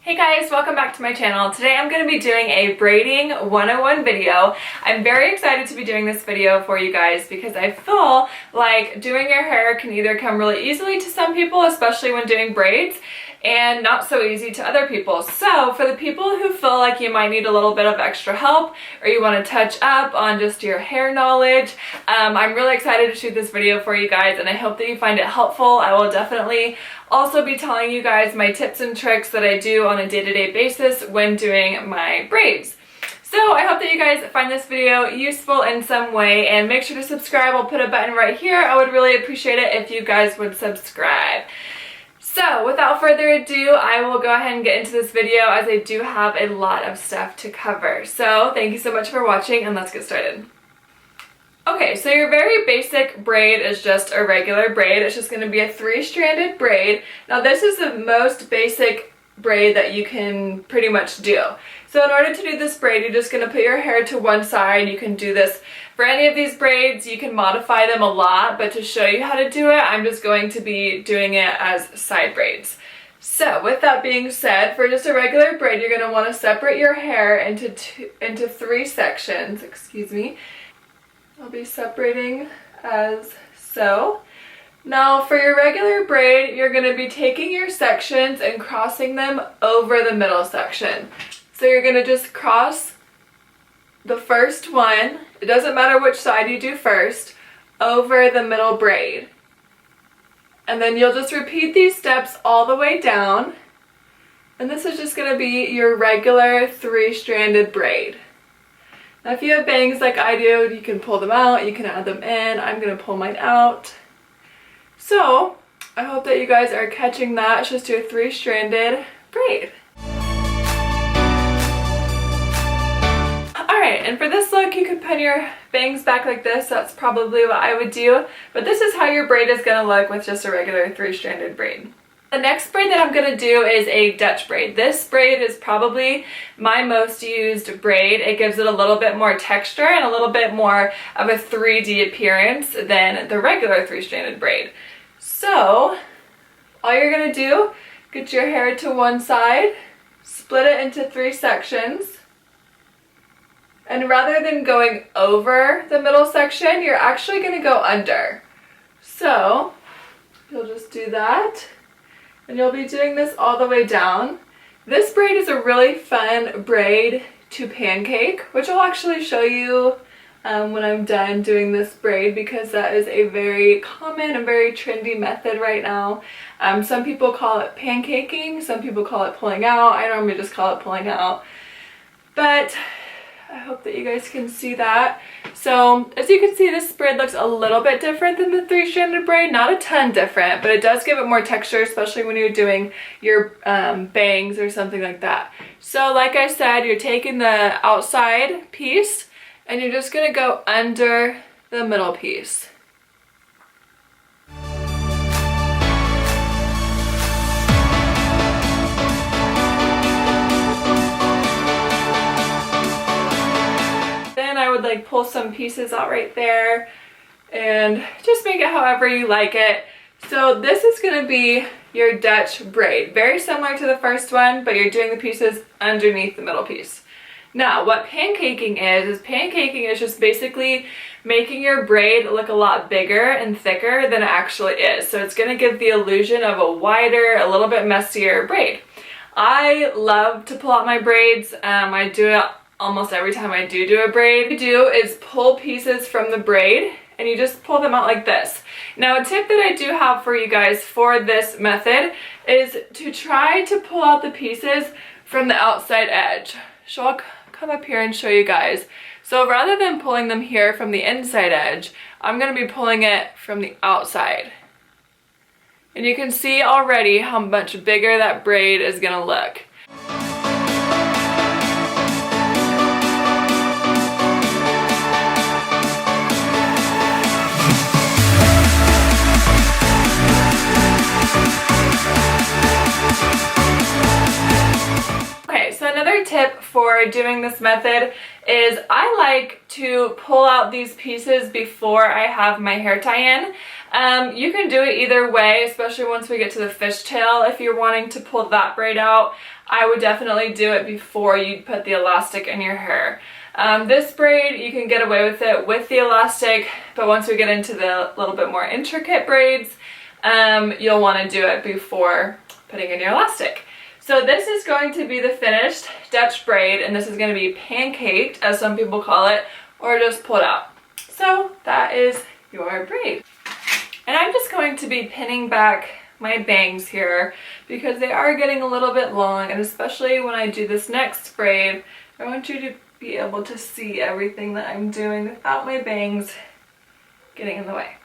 Hey guys, welcome back to my channel. Today I'm going to be doing a braiding 101 video. I'm very excited to be doing this video for you guys because I feel like doing your hair can either come really easily to some people, especially when doing braids, and not so easy to other people. So for the people who feel like you might need a little bit of extra help or you want to touch up on just your hair knowledge, I'm really excited to shoot this video for you guys and I hope that you find it helpful. I will definitely also be telling you guys my tips and tricks that I do on a day-to-day basis when doing my braids. So I hope that you guys find this video useful in some way, and make sure to subscribe. I'll put a button right here. I would really appreciate it if you guys would subscribe. So without further ado, I will go ahead and get into this video as I do have a lot of stuff to cover. So thank you so much for watching and let's get started. Okay, so your very basic braid is just a regular braid. It's just going to be a three-stranded braid. Now this is the most basic braid that you can pretty much do. So in order to do this braid, you're just going to put your hair to one side. You can do this for any of these braids. You can modify them a lot, but to show you how to do it, I'm just going to be doing it as side braids. So with that being said, for just a regular braid, you're going to want to separate your hair into three sections. Excuse me. I'll be separating as so. Now for your regular braid, you're going to be taking your sections and crossing them over the middle section. So you're going to just cross the first one, it doesn't matter which side you do first, over the middle braid. And then you'll just repeat these steps all the way down. And this is just going to be your regular three-stranded braid. Now if you have bangs like I do, you can pull them out, you can add them in. I'm going to pull mine out. So I hope that you guys are catching that. It's just your three-stranded braid. Alright, and for this look, you could pin your bangs back like this. That's probably what I would do. But this is how your braid is going to look with just a regular three-stranded braid. The next braid that I'm going to do is a Dutch braid. This braid is probably my most used braid. It gives it a little bit more texture and a little bit more of a 3D appearance than the regular three-stranded braid. So all you're going to do, get your hair to one side, split it into three sections, and rather than going over the middle section, you're actually going to go under. So you'll just do that. And you'll be doing this all the way down. This braid is a really fun braid to pancake, which I'll actually show you when I'm done doing this braid, because that is a very common and very trendy method right now. Some people call it pancaking, some people call it pulling out. I normally just call it pulling out. But I hope that you guys can see that. So as you can see, this braid looks a little bit different than the three-stranded braid. Not a ton different, but it does give it more texture, especially when you're doing your bangs or something like that. So like I said, you're taking the outside piece and you're just going to go under the middle piece. I would like pull some pieces out right there and just make it however you like it. So this is going to be your Dutch braid. Very similar to the first one, but you're doing the pieces underneath the middle piece. Now what pancaking is just basically making your braid look a lot bigger and thicker than it actually is. So it's going to give the illusion of a wider, a little bit messier braid. I love to pull out my braids. I do it almost every time I do a braid. What you do is pull pieces from the braid and you just pull them out like this. Now a tip that I do have for you guys for this method is to try to pull out the pieces from the outside edge. So I'll come up here and show you guys. So rather than pulling them here from the inside edge, I'm going to be pulling it from the outside. And you can see already how much bigger that braid is going to look. Another tip for doing this method is I like to pull out these pieces before I have my hair tie in. You can do it either way, especially once we get to the fishtail if you're wanting to pull that braid out. I would definitely do it before you put the elastic in your hair. This braid, you can get away with it with the elastic, but once we get into the little bit more intricate braids, you'll want to do it before putting in your elastic. So this is going to be the finished Dutch braid, and this is going to be pancaked, as some people call it, or just pulled out. So that is your braid. And I'm just going to be pinning back my bangs here because they are getting a little bit long, and especially when I do this next braid, I want you to be able to see everything that I'm doing without my bangs getting in the way.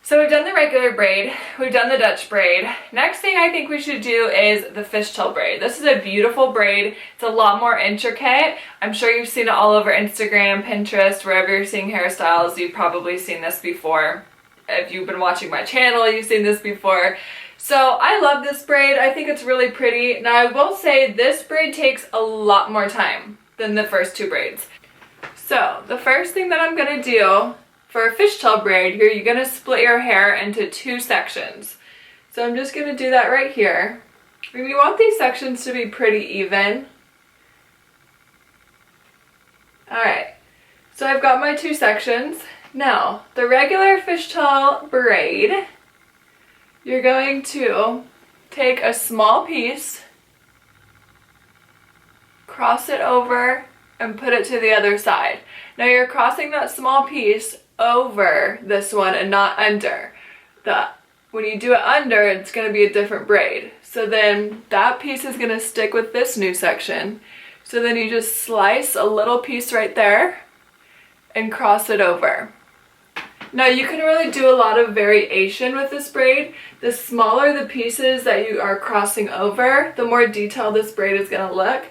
So we've done the regular braid, we've done the Dutch braid. Next thing I think we should do is the fishtail braid. This is a beautiful braid. It's a lot more intricate. I'm sure you've seen it all over Instagram, Pinterest, wherever you're seeing hairstyles, you've probably seen this before. If you've been watching my channel, you've seen this before. So I love this braid. I think it's really pretty. Now I will say this braid takes a lot more time than the first two braids. So the first thing that I'm gonna do for a fishtail braid, you're going to split your hair into two sections. So I'm just going to do that right here. And you want these sections to be pretty even. Alright, so I've got my two sections. Now, the regular fishtail braid, you're going to take a small piece, cross it over, and put it to the other side. Now you're crossing that small piece over this one and not under. When you do it under, it's going to be a different braid. So then that piece is going to stick with this new section. So then you just slice a little piece right there and cross it over. Now you can really do a lot of variation with this braid. The smaller the pieces that you are crossing over, the more detailed this braid is going to look.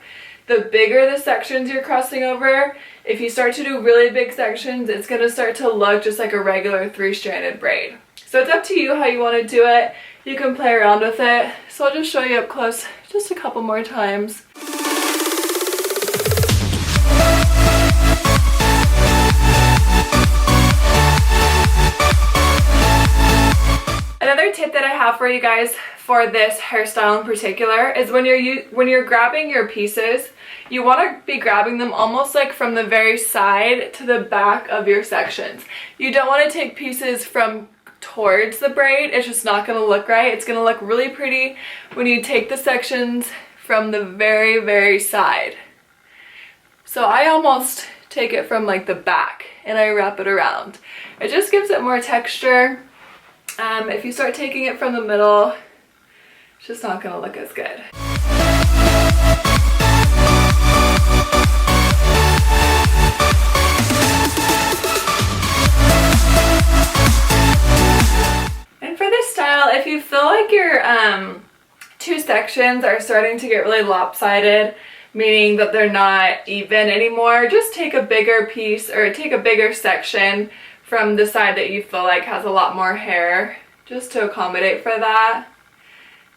The bigger the sections you're crossing over, if you start to do really big sections, it's going to start to look just like a regular three-stranded braid. So it's up to you how you want to do it. You can play around with it. So I'll just show you up close just a couple more times. Another tip that I have for you guys for this hairstyle in particular is when you're grabbing your pieces, you want to be grabbing them almost like from the very side to the back of your sections. You don't want to take pieces from towards the braid. It's just not going to look right. It's going to look really pretty when you take the sections from the very, very side. So I almost take it from like the back and I wrap it around. It just gives it more texture. If you start taking it from the middle, it's just not going to look as good. And for this style, if you feel like your two sections are starting to get really lopsided, meaning that they're not even anymore, just take a bigger piece or take a bigger section from the side that you feel like has a lot more hair, just to accommodate for that.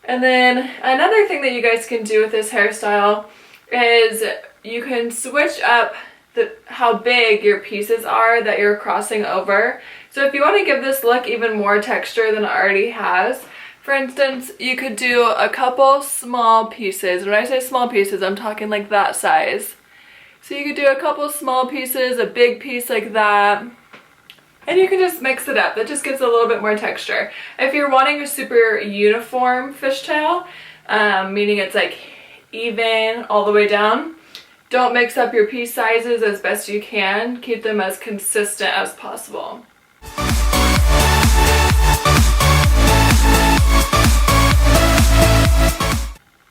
And then another thing that you guys can do with this hairstyle is you can switch up how big your pieces are that you're crossing over. So if you want to give this look even more texture than it already has, for instance, you could do a couple small pieces. When I say small pieces, I'm talking like that size. So you could do a couple small pieces, a big piece like that, and you can just mix it up. That just gives a little bit more texture. If you're wanting a super uniform fishtail, meaning it's like even all the way down, don't mix up your piece sizes as best you can. Keep them as consistent as possible.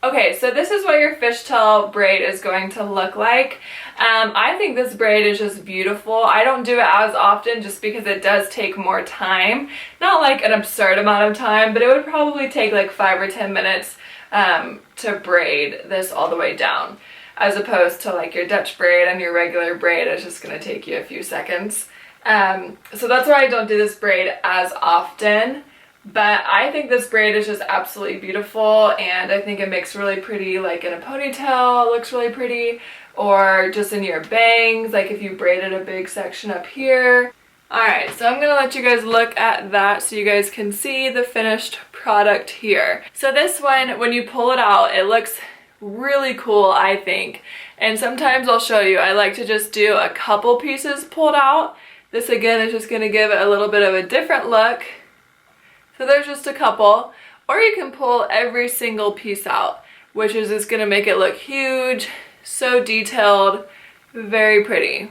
Okay, so this is what your fishtail braid is going to look like. I think this braid is just beautiful. I don't do it as often just because it does take more time. Not like an absurd amount of time, but it would probably take like 5 or 10 minutes to braid this all the way down. As opposed to like your Dutch braid and your regular braid, it's just going to take you a few seconds. So that's why I don't do this braid as often. But I think this braid is just absolutely beautiful, and I think it makes really pretty like in a ponytail, it looks really pretty, or just in your bangs, like if you braided a big section up here. Alright, so I'm gonna let you guys look at that so you guys can see the finished product here. So this one, when you pull it out, it looks really cool, I think. And sometimes I'll show you, I like to just do a couple pieces pulled out. This again is just gonna give it a little bit of a different look. So there's just a couple. Or you can pull every single piece out, which is just gonna make it look huge, so detailed, very pretty.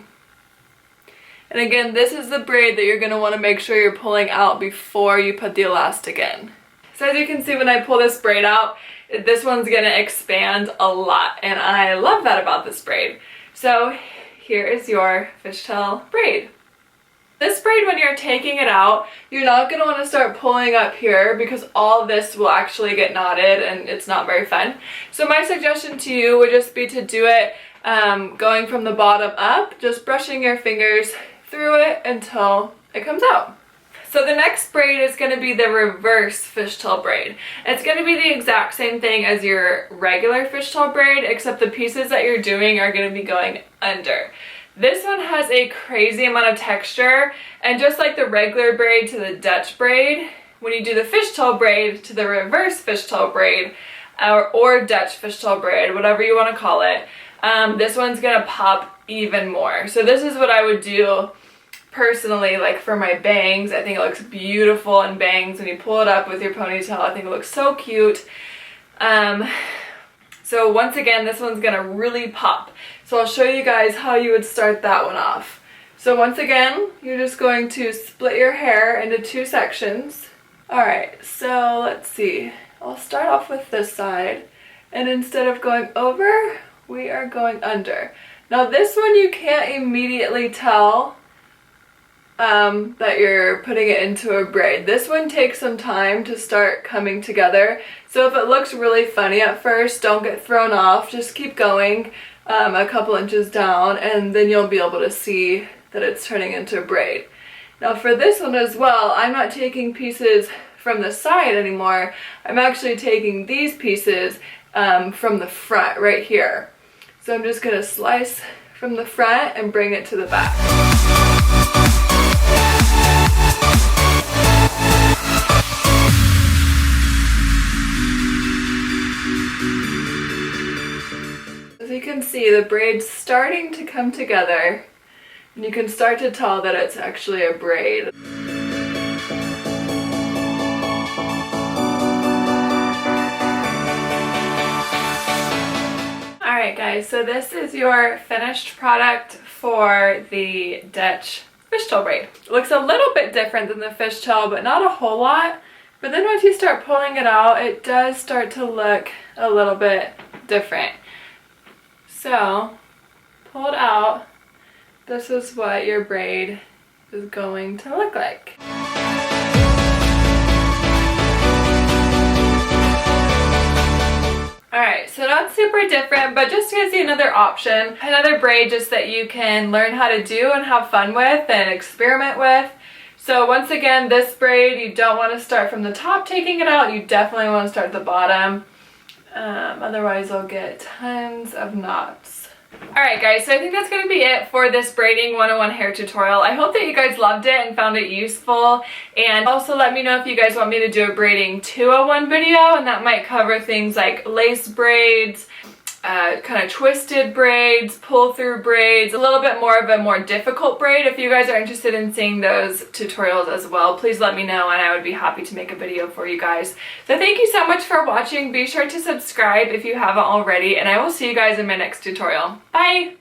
And again, this is the braid that you're going to want to make sure you're pulling out before you put the elastic in. So as you can see, when I pull this braid out, this one's going to expand a lot, and I love that about this braid. So here is your fishtail braid. This braid, when you're taking it out, you're not going to want to start pulling up here because all this will actually get knotted and it's not very fun. So my suggestion to you would just be to do it going from the bottom up, just brushing your fingers through it until it comes out. So the next braid is going to be the reverse fishtail braid. It's going to be the exact same thing as your regular fishtail braid, except the pieces that you're doing are going to be going under. This one has a crazy amount of texture, and just like the regular braid to the Dutch braid, when you do the fishtail braid to the reverse fishtail braid, or Dutch fishtail braid, whatever you want to call it, this one's gonna pop even more. So this is what I would do personally, like for my bangs. I think it looks beautiful in bangs when you pull it up with your ponytail. I think it looks so cute. So once again, this one's gonna really pop. So I'll show you guys how you would start that one off. So once again, you're just going to split your hair into 2 sections. Alright, so let's see. I'll start off with this side, and instead of going over, we are going under. Now this one you can't immediately tell that you're putting it into a braid. This one takes some time to start coming together. So if it looks really funny at first, don't get thrown off. Just keep going a couple inches down, and then you'll be able to see that it's turning into a braid. Now for this one as well, I'm not taking pieces from the side anymore. I'm actually taking these pieces from the front right here. So I'm just going to slice from the front and bring it to the back. As you can see, the braid's starting to come together, and you can start to tell that it's actually a braid. Alright guys, so this is your finished product for the Dutch fishtail braid. It looks a little bit different than the fishtail, but not a whole lot. But then once you start pulling it out, it does start to look a little bit different. So, pull it out. This is what your braid is going to look like. Alright, so not super different, but just to give you another option, another braid just that you can learn how to do and have fun with and experiment with. So once again, this braid, you don't want to start from the top taking it out, you definitely want to start at the bottom. Otherwise you'll get tons of knots. Alright guys, so I think that's going to be it for this Braiding 101 hair tutorial. I hope that you guys loved it and found it useful. And also let me know if you guys want me to do a Braiding 201 video, and that might cover things like lace braids, kind of twisted braids, pull-through braids, a little bit more of a more difficult braid. If you guys are interested in seeing those tutorials as well, please let me know and I would be happy to make a video for you guys. So thank you so much for watching. Be sure to subscribe if you haven't already, and I will see you guys in my next tutorial. Bye!